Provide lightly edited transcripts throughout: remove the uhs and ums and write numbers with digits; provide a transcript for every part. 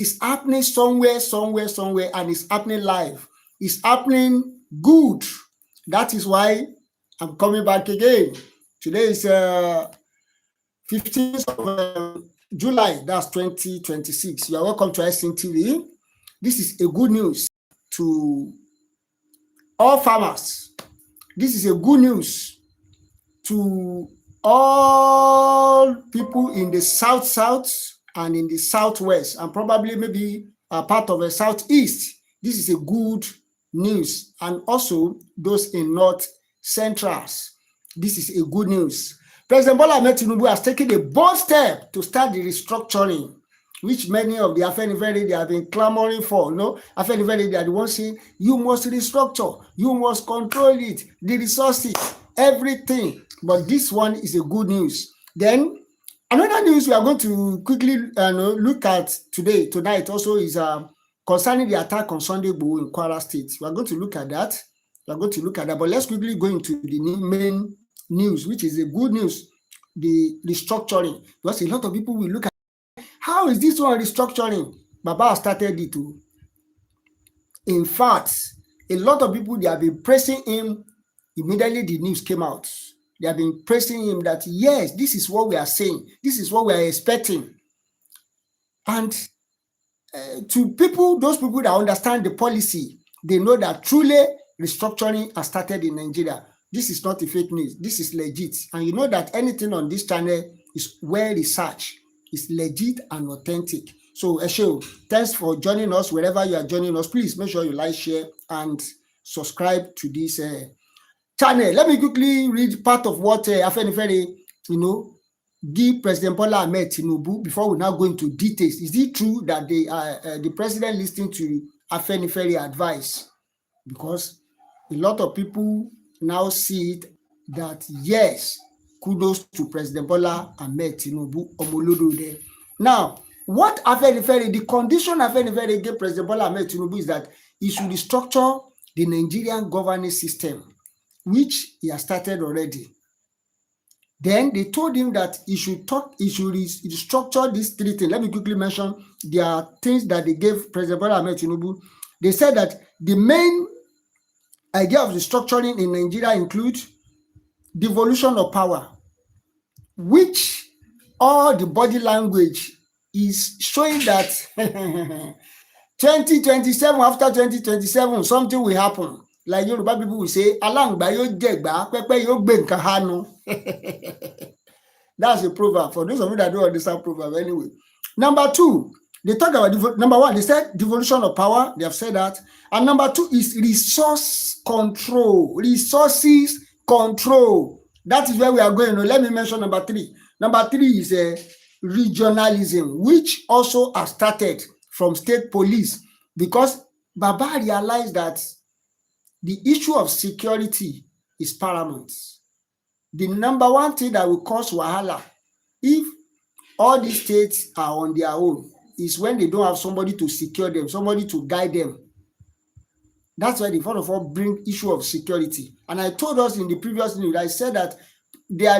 It's happening somewhere, and it's happening live. It's happening good. That is why I'm coming back again. Today is 15th of July, that's 2026. You are welcome to SN TV. This is a good news to all farmers. This is a good news to all people in the south and in the southwest, and probably maybe a part of the southeast. This is a good news, and also those in north centrals. This is a good news. President Bola Ahmed Tinubu has taken a bold step to start the restructuring, which many of the Afenifere they have been clamoring for. Afenifere, they are the ones saying, you must restructure, you must control it, the resources, everything. But this one is a good news. Then another news we are going to quickly look at tonight also is concerning the attack on Sunday Igboho in Kwara State. We are going to look at that. But let's quickly go into the main news, which is a good news, the restructuring. Because a lot of people will look at, how is this one restructuring? Baba started it too. In fact, a lot of people, they have been praising him immediately the news came out. They have been praising him that, yes, this is what we are saying. This is what we are expecting. And to people, those people that understand the policy, they know that truly restructuring has started in Nigeria. This is not a fake news. This is legit. And you know that anything on this channel is well researched. It's legit and authentic. So, Esho, thanks for joining us. Wherever you are joining us, please make sure you like, share, and subscribe to this channel. Let me quickly read part of what Afenifere, give President Bola Ahmed Tinubu before we now go into details. Is it true that the president listening to Afenifere advice? Because a lot of people now see it that, yes, kudos to President Bola Ahmed Tinubu Omolodode. Now, what Afenifere, the condition Afenifere gave President Bola Ahmed Tinubu is that he should restructure the Nigerian governance system, which he has started already. Then they told him that he should restructure these three things. Let me quickly mention. There are things that they gave President Bola Ahmed Tinubu. They said that the main idea of restructuring in Nigeria includes devolution of power, which all the body language is showing that 2027, after 2027, something will happen. Like Yoruba people will say, Alangba yo jegba, pepe yo gbe nkan hanu. That's a proverb. For those of you that don't understand proverb anyway. Number two, they talk about number one, they said devolution of power. They have said that. And number two is resource control. Resources control. That is where we are going. Let me mention number three. Number three is regionalism, which also has started from state police, because Baba realized that the issue of security is paramount. The number one thing that will cause wahala, if all these states are on their own, is when they don't have somebody to secure them, somebody to guide them. That's why they first of all bring issue of security. And I told us in the previous news, I said that there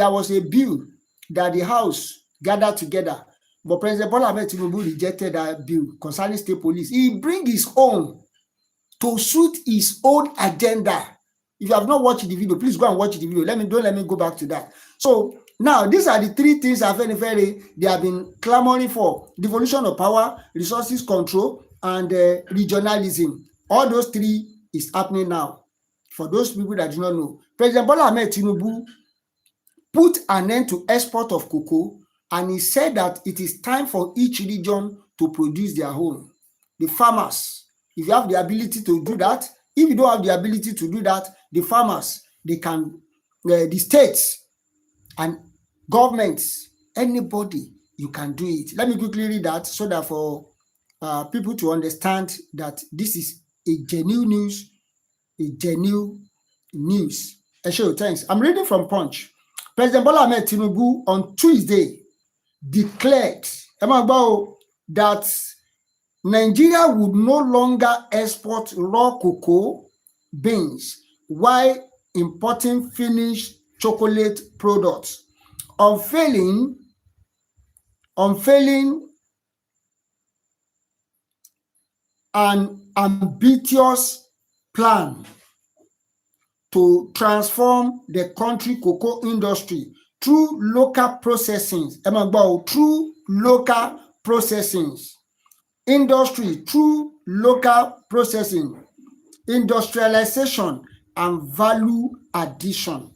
was a bill that the House gathered together, but President Bola Ahmed Tinubu rejected that bill concerning state police. He bring his own to suit his own agenda. If you have not watched the video, please go and watch the video. Don't let me go back to that. So now these are the three things Afenifere they have been clamoring for: devolution of power, resources control, and regionalism. All those three is happening now. For those people that do not know, President Bola Ahmed Tinubu put an end to export of cocoa, and he said that it is time for each region to produce their own. The farmers, if you have the ability to do that, if you don't have the ability to do that, the farmers, they can, the states and governments, anybody, you can do it. Let me quickly read that so that for people to understand that this is a genuine news. Esho, thanks. I'm reading from Punch. President Bola Ahmed Tinubu on Tuesday declared that Nigeria would no longer export raw cocoa beans while importing finished chocolate products, unveiling an ambitious plan to transform the country cocoa industry through local processing. Through local processing. Industry through local processing, industrialization, and value addition.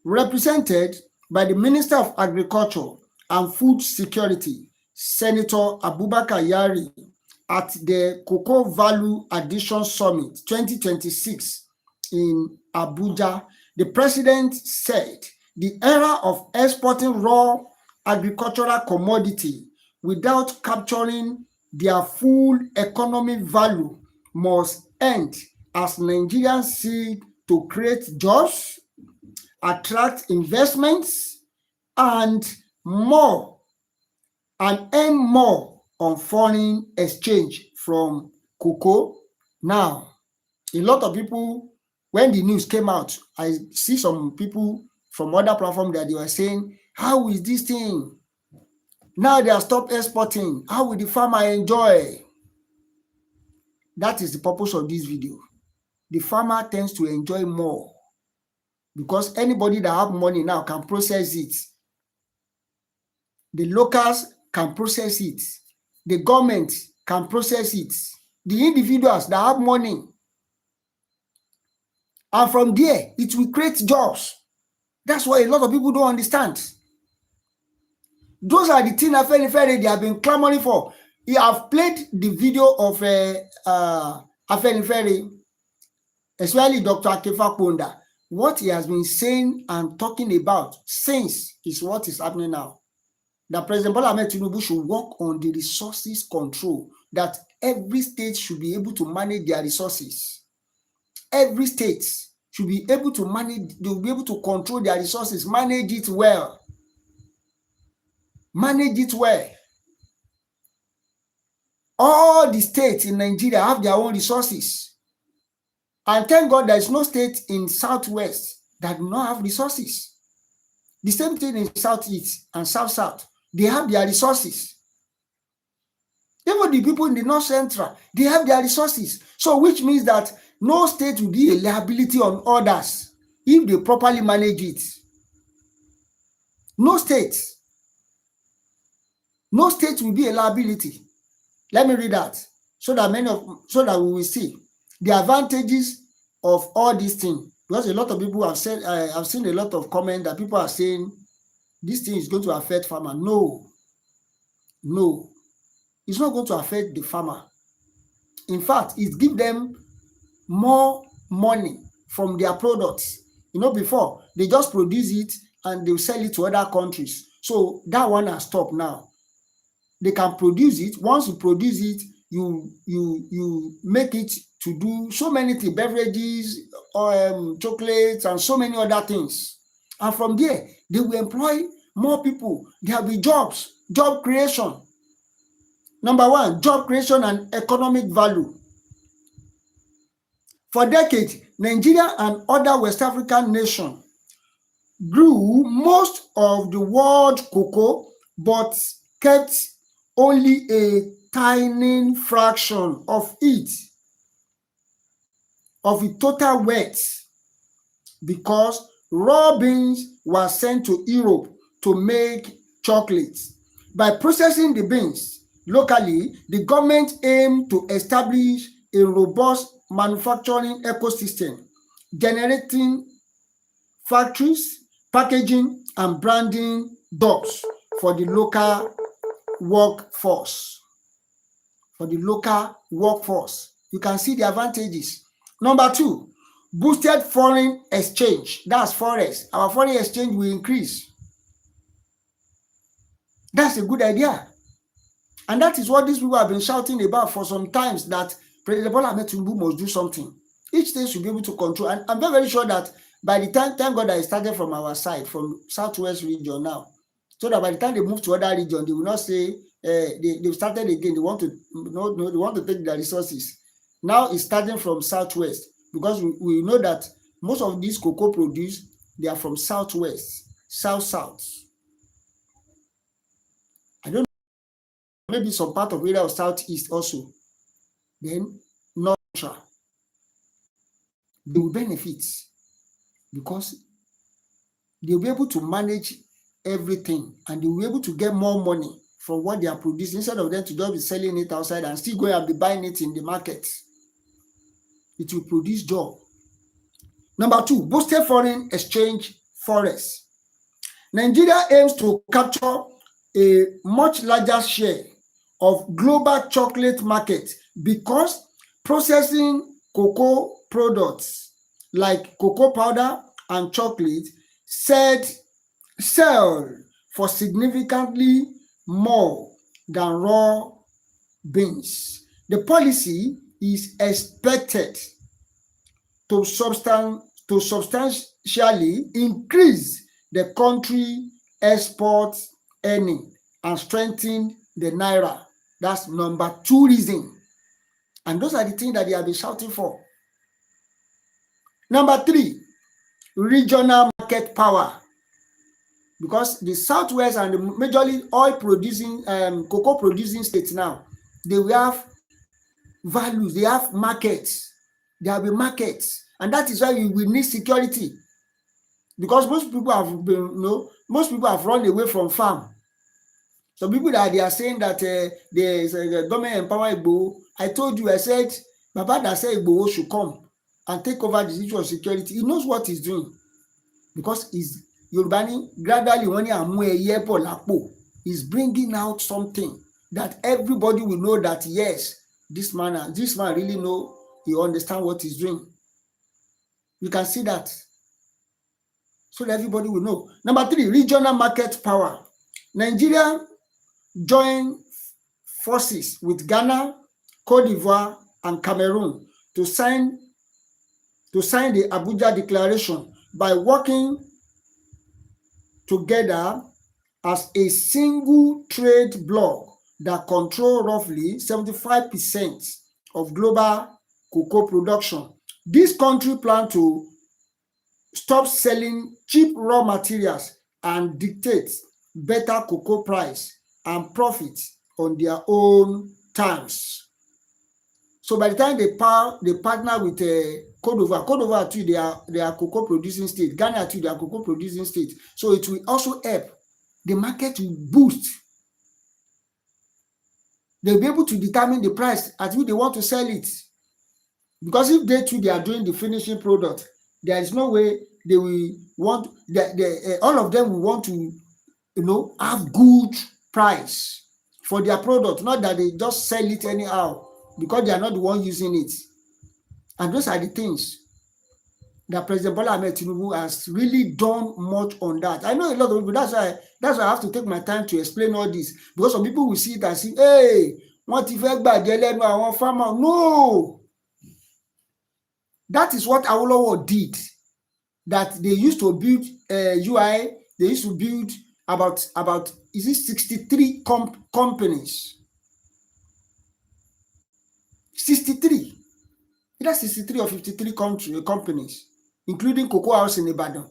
Represented by the Minister of Agriculture and Food Security, Senator Abubakar Yari, at the Cocoa Value Addition Summit 2026 in Abuja. The president said the era of exporting raw agricultural commodity without capturing their full economic value must end as Nigerians seek to create jobs, attract investments, and earn more on foreign exchange from cocoa. Now, a lot of people, when the news came out, I see some people from other platforms that they were saying, how is this thing? Now they have stopped exporting. How will the farmer enjoy? That is the purpose of this video. The farmer tends to enjoy more because anybody that have money now can process it. The locals can process it. The government can process it. The individuals that have money. And from there, it will create jobs. That's what a lot of people don't understand. Those are the things Afenifere they have been clamoring for. You have played the video of Afenifere, especially Dr. Akefa Ponda. What he has been saying and talking about since is what is happening now. That President Bola Ahmed Tinubu should work on the resources control, that every state should be able to manage their resources. Every state should be able to manage, they'll be able to control their resources, manage it well. Manage it well. All the states in Nigeria have their own resources. And thank God there is no state in Southwest that do not have resources. The same thing in Southeast and South. They have their resources. Even the people in the North Central, they have their resources. So which means that no state will be a liability on others if they properly manage it. No state will be a liability. Let me read that so that we will see the advantages of all these things. Because a lot of people have said, I've seen a lot of comments that people are saying this thing is going to affect farmer. No, it's not going to affect the farmer. In fact, it gives them more money from their products. Before they just produce it and they sell it to other countries. So that one has stopped now. They can produce it. Once you produce it, you make it to do so many things, beverages, chocolates, and so many other things. And from there, they will employ more people. There will be jobs, job creation. Number one, job creation and economic value. For decades, Nigeria and other West African nations grew most of the world cocoa, but kept only a tiny fraction of it, of the total weight, because raw beans were sent to Europe to make chocolates. By processing the beans locally, the government aimed to establish a robust manufacturing ecosystem, generating factories, packaging, and branding jobs for the local workforce. You can see the advantages. Number two, boosted foreign exchange. That's forex. Our foreign exchange will increase. That's a good idea. And that is what these people have been shouting about for some times, that President Bola Ahmed Tinubu must do something. Each state should be able to control. And I'm very, very sure that by the time, thank God, that it started from our side, from Southwest region now, so that by the time they move to other region, they will not say they've started again. They want to take their resources. Now it's starting from Southwest, because we know that most of these cocoa produce, they are from Southwest, South. I don't know, maybe some part of area of Southeast also. then not neutral. They will benefit because they'll be able to manage everything and they'll be able to get more money from what they are producing instead of them to just be selling it outside and still go and be buying it in the market. It will produce job. Number 2, boosted foreign exchange forex. Nigeria aims to capture a much larger share of global chocolate market because processing cocoa products like cocoa powder and chocolate sell for significantly more than raw beans. The policy is expected to substantially increase the country export earning and strengthen the naira. That's number 2 reason. And those are the things that they have been shouting for. Number 3, regional market power. Because the Southwest and the majorly oil producing, cocoa producing states now, they will have values, they have markets, there will be markets. And that is why we need security. Because most people have been, most people have run away from farm. Some people that they are saying that the government empower Igboho. I told you, I said, Baba that said Igboho should come and take over the issue of security. He knows what he's doing. Because he's Yorubani gradually when he's bringing out something that everybody will know that yes, this man really know, he understand what he's doing. You can see that. So that everybody will know. Number 3, regional market power. Nigeria joined forces with Ghana, Cote d'Ivoire, and Cameroon to sign the Abuja Declaration by working together as a single trade bloc that control roughly 75% of global cocoa production. This country plan to stop selling cheap raw materials and dictate better cocoa price and profit on their own terms. So by the time they partner with Cote d'Ivoire too, they are cocoa producing state. Ghana too, they are cocoa producing state. So it will also help. The market will boost. They'll be able to determine the price at which they want to sell it. Because if they too, they are doing the finishing product, there is no way they will want, all of them will want to, have good price for their product, not that they just sell it anyhow because they are not the one using it. And those are the things that President Bola Ahmed Tinubu has really done much on that. I know a lot of people, that's why I have to take my time to explain all this, because some people will see it and say, hey, what if I want farmer? No! That is what Awolowo did. That they used to build UI, they used to build about 63 companies. 63. Either 63 or 53 companies, including Cocoa House in Ibadan.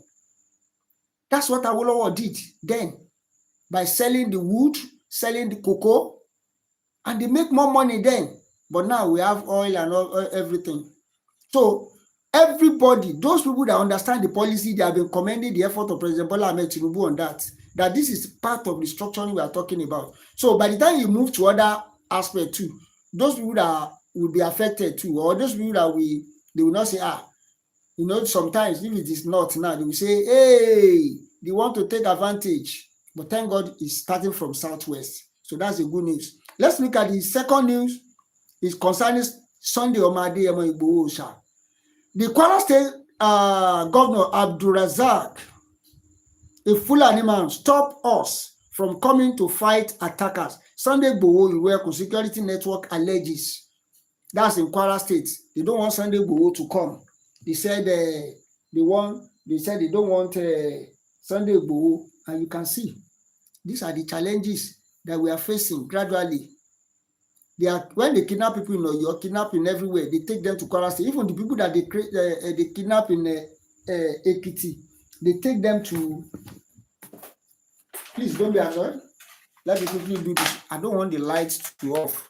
That's what Awolowo did then, by selling the wood, selling the cocoa, and they make more money then. But now we have oil and everything. So everybody, those people that understand the policy, they have been commending the effort of President Bola Ahmed Tinubu on that this is part of the restructuring we are talking about. So by the time you move to other aspects too, those people that will be affected too, or those people that they will not say, sometimes if it is not now, they will say, hey, they want to take advantage. But thank God it's starting from Southwest. So that's the good news. Let's look at the second news. It's concerning Sunday Omade Igboho. The Kwara State Governor Abdulrazak, a Fulani man, stopped us from coming to fight attackers. Sunday Igboho Security Network alleges. That's in Kwara State. They don't want Sunday Igboho to come. They said they don't want Sunday Igboho, and you can see these are the challenges that we are facing gradually. When they kidnap people in Oyo, kidnapping everywhere, they take them to Kwara State. Even the people that they kidnap in Ekiti, they take them to. Please don't be annoyed. Let me quickly do this. I don't want the lights to off.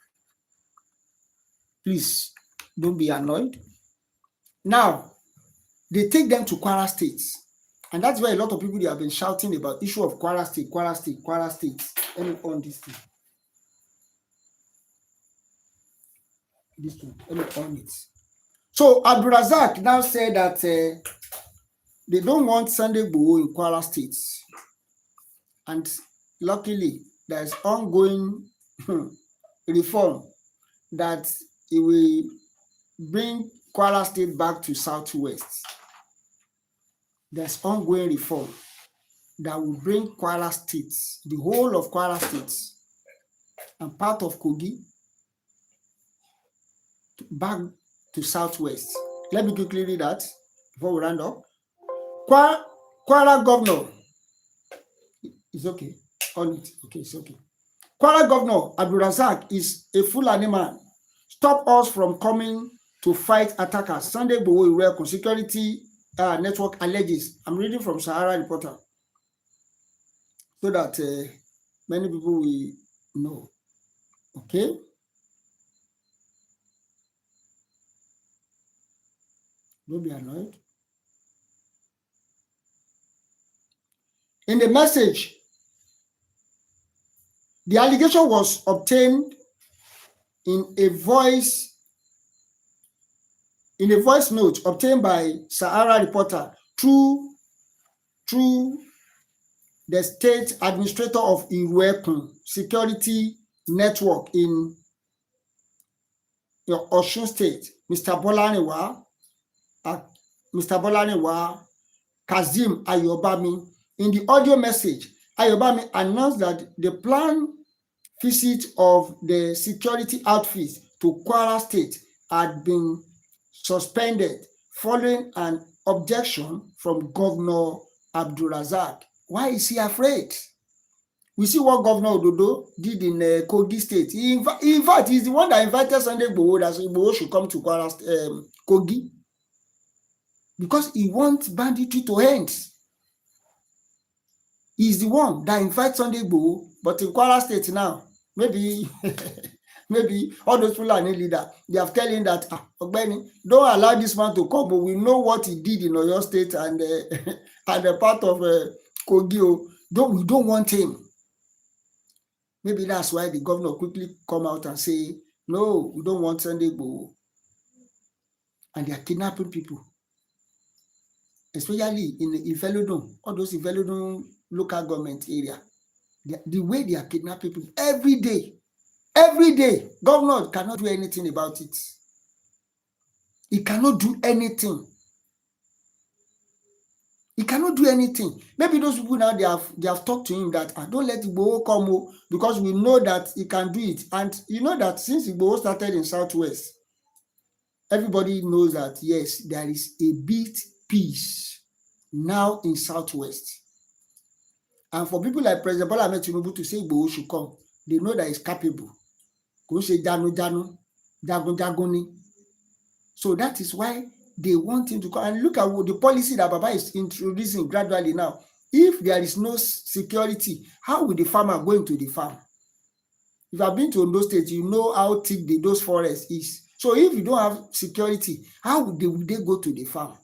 Please don't be annoyed. Now, they take them to Kwara State. And that's why a lot of people, they have been shouting about issue of Kwara State, Kwara State, Kwara State. Let me on this thing. This one, let me on it. So Abdulrazak now said that they don't want Sunday Igboho in Kwara State. And luckily, there's ongoing reform that it will bring Kwara State back to Southwest. There's ongoing reform that will bring Kwara State, the whole of Kwara State, and part of Kogi back to Southwest. Let me quickly read that before we round up. Kwara governor is okay on it. Okay, it's okay. Kwara governor Abdulrazak is a Fulani man. Stop us from coming to fight attackers. Sunday Igboho Irwekun security network alleges. I'm reading from Sahara Reporter so that many people will know. Okay. Don't be annoyed. In the message, the allegation was obtained in a voice note obtained by Sahara Reporter through the state administrator of Irwekun security network in Osun State, Mr. Bolaniwa Kazim Ayobami. In the audio message, Ayobami announced that the planned visit of the security outfit to Kwara State had been suspended following an objection from Governor Abdulrazak. Why is he afraid? We see what Governor Ododo did in Kogi State. In fact, he's the one that invited Sunday Igboho that Igboho should come to Kogi because he wants banditry to end. He's the one that invites Sunday Igboho, but in Kwara State now, maybe all those Fulani leaders, they have telling that, Ogbeni, don't allow this man to come, but we know what he did in Oyo State and the part of Kogi. We don't want him. Maybe that's why the governor quickly come out and say, no, we don't want Sunday Igboho. And they are kidnapping people, especially in Ifelodun, all those Ifelodun local government area. The way they are kidnapping people every day. Governor cannot do anything about it. He cannot do anything. He cannot do anything. Maybe those people now, they have talked to him that don't let Igboho come because we know that he can do it. And you know that since Igboho started in Southwest, everybody knows that yes, there is a bit peace now in Southwest. And for people like President Bola Ahmed Tinubu to say Igboho should come, they know that he's capable. Go say Jagun. So that is why they want him to come. And look at the policy that Baba is introducing gradually now. If there is no security, how will the farmer go into the farm? If you have been to Ondo State, you know how thick those forests is. So if you don't have security, how will they go to the farm?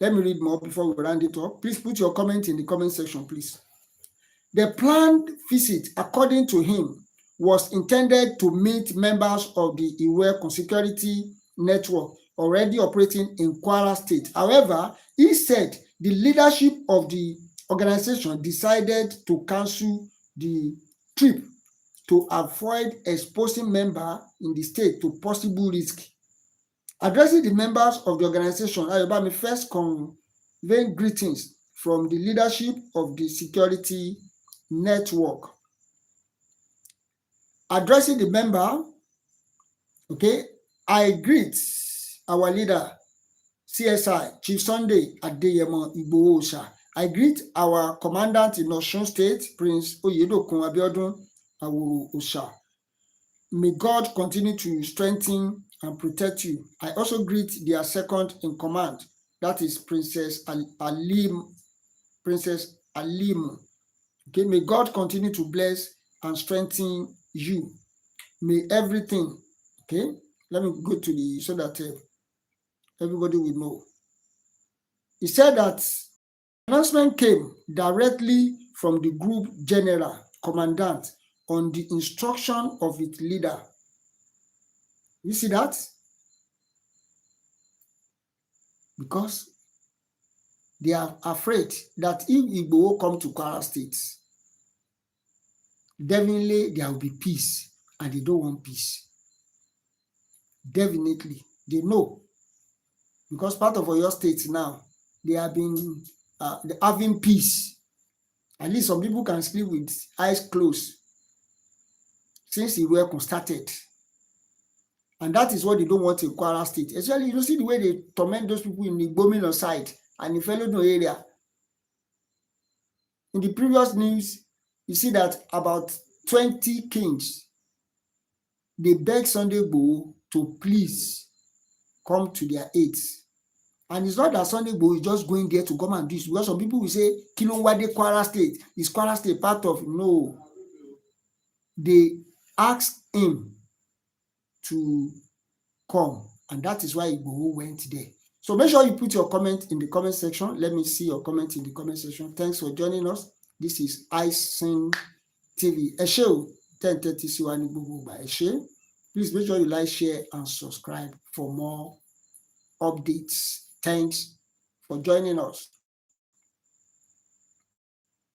Let me read more before we round it up. Please put your comment in the comment section, please. The planned visit, according to him, was intended to meet members of the Irwekun security network already operating in Kwara State. However, he said the leadership of the organization decided to cancel the trip to avoid exposing members in the state to possible risk. Addressing the members of the organization, Ayobami first conveyed greetings from the leadership of the security network. Addressing the member, okay, I greet our leader, CSI, Chief Sunday Adeyemo Igboho Osha. I greet our commandant in Osun State, Prince Oyedokun Abiodun Awuru Osha. May God continue to strengthen and protect you. I also greet their second in command, that is Princess Alim. Okay, may God continue to bless and strengthen you. May everything Okay, let me go to the so that everybody will know. He said that announcement came directly from the group general commandant on the instruction of its leader. You see that? Because they are afraid that if Igboho come to Kwara State, definitely there will be peace, and they don't want peace. Definitely, they know, because part of Oyo State now, they have been having peace. At least some people can sleep with eyes closed since Iruekun started. And that is what they don't want in Kwara State. Especially, you see the way they torment those people in the Igboho side and the Fellow area. In the previous news, you see that about 20 kings, they beg Sunday Igboho to please come to their aid. And it's not that Sunday Igboho is just going there to come and do this, because some people will say, Kilonwade Kwara State, is Kwara State part of? No. They asked him to come, and that is why Igboho went there. So make sure you put your comment in the comment section. Let me see your comment in the comment section. Thanks for joining us. This is Icing TV. Eshe 10:30 Siwani Gbogbo by Eshe. Please make sure you like, share, and subscribe for more updates. Thanks for joining us.